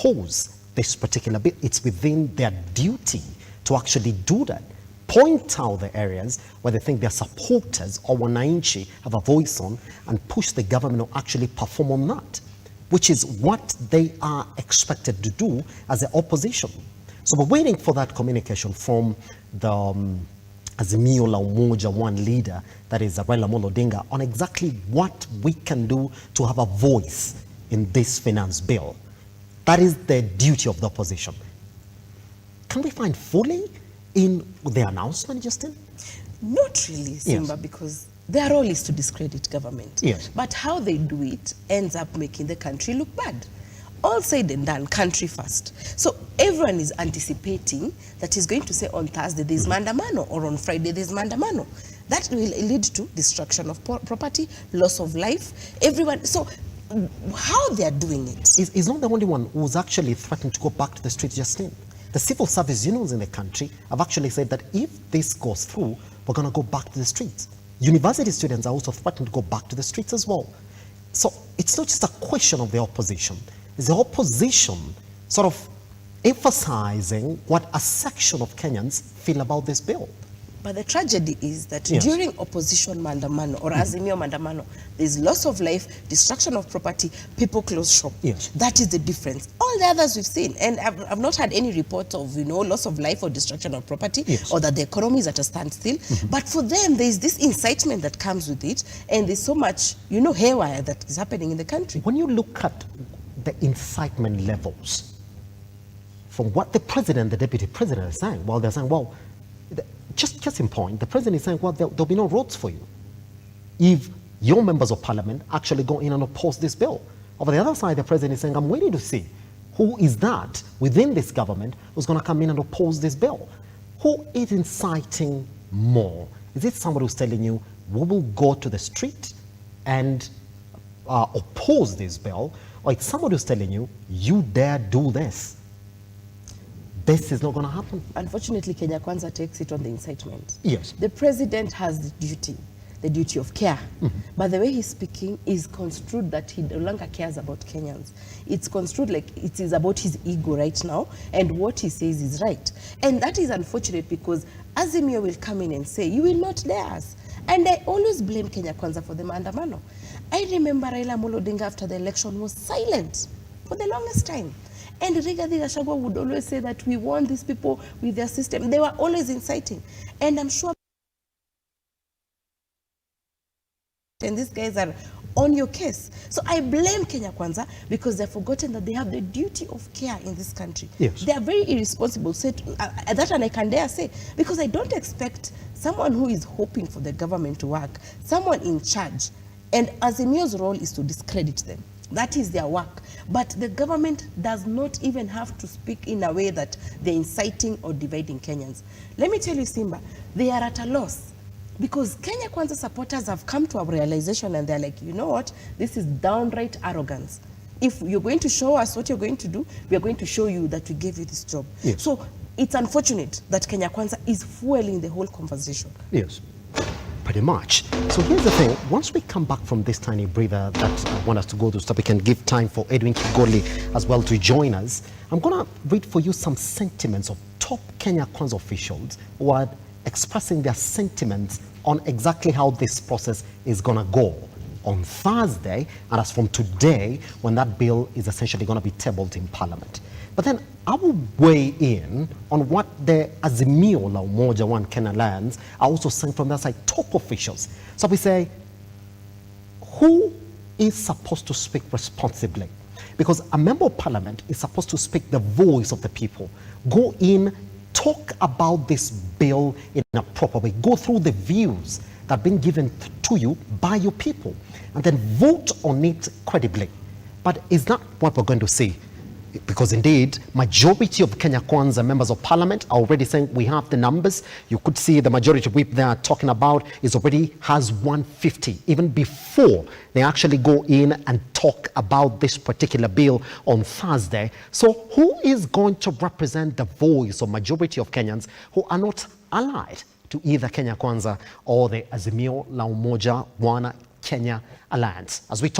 oppose this particular bill. It's within their duty to actually do that. Point out the areas where they think their supporters or wananchi have a voice on and push the government to actually perform on that, which is what they are expected to do as the opposition. So we're waiting for that communication from the Azimio la Umoja One leader, that is Raila Odinga, on exactly what we can do to have a voice in this finance bill. That is the duty of the opposition. Can we find fully in the announcement, Justin? Not really, Simba, yes. Because their role is to discredit government. Yes. But how they do it ends up making the country look bad. All said and done, country first. So everyone is anticipating that he's going to say on Thursday there's mandamano, or on Friday there's mandamano. That will lead to destruction of property, loss of life. Everyone, so how they are doing it? He's not the only one who's actually threatened to go back to the streets, Justin. The civil service unions in the country have actually said that if this goes through, we're going to go back to the streets. University students are also threatened to go back to the streets as well. So it's not just a question of the opposition. It's the opposition sort of emphasizing what a section of Kenyans feel about this bill. But the tragedy is that yes. during opposition mandamano or Azimio mandamano, there's loss of life, destruction of property, people close shop. Yes. That is the difference. All the others we've seen, and I've not had any report of, loss of life or destruction of property, yes. or that the economy is at a standstill. But for them, there's this incitement that comes with it, and there's so much, haywire that is happening in the country. When you look at the incitement levels, from what the president, the deputy president is saying, well, they're saying, well, just in point, the president is saying, well, there'll be no roads for you if your members of parliament actually go in and oppose this bill. Over the other side, the president is saying, I'm waiting to see who is that within this government who's going to come in and oppose this bill. Who is inciting more? Is it somebody who's telling you, we will go to the street and oppose this bill? Or it's somebody who's telling you, you dare do this? This is not going to happen. Unfortunately, Kenya Kwanza takes it on the incitement. Yes. The president has the duty of care. But the way he's speaking is construed that he no longer cares about Kenyans. It's construed like it is about his ego right now, and what he says is right. And that is unfortunate because Azimio will come in and say, you will not dare us. And I always blame Kenya Kwanza for the mandamano. I remember Raila Odinga after the election was silent for the longest time. And Gachagua would always say that we want these people with their system. They were always inciting. And I'm sure and these guys are on your case. So I blame Kenya Kwanza because they've forgotten that they have the duty of care in this country. Yes. They are very irresponsible. That one I can dare say, because I don't expect someone who is hoping for the government to work, someone in charge, and Azimio's role is to discredit them. That is their work. But the government does not even have to speak in a way that they're inciting or dividing Kenyans. Let me tell you, Simba, they are at a loss. Because Kenya Kwanza supporters have come to a realization and they're like, you know what? This is downright arrogance. If you're going to show us what you're going to do, we are going to show you that we gave you this job. Yes. So it's unfortunate that Kenya Kwanza is fueling the whole conversation. Yes. Pretty much. So here's the thing. Once we come back from this tiny breather that I want us to go to stop, we can give time for Edwin Kigoli as well to join us. I'm going to read for you some sentiments of top Kenya Kwanza officials who are expressing their sentiments on exactly how this process is going to go on Thursday, and as from today, when that bill is essentially going to be tabled in Parliament. But then I will weigh in on what the Azimio la Umoja One Kenya Alliance are also saying from their side, top officials. So we say, who is supposed to speak responsibly? Because a member of parliament is supposed to speak the voice of the people. Go in, talk about this bill in a proper way. Go through the views that have been given to you by your people, and then vote on it credibly. But is that what we're going to see? Because indeed, majority of Kenya Kwanza members of parliament are already saying we have the numbers. You could see the majority whip they are talking about is already has 150, even before they actually go in and talk about this particular bill on Thursday. So who is going to represent the voice of majority of Kenyans who are not allied to either Kenya Kwanza or the Azimio la Umoja One Kenya Alliance? As we talk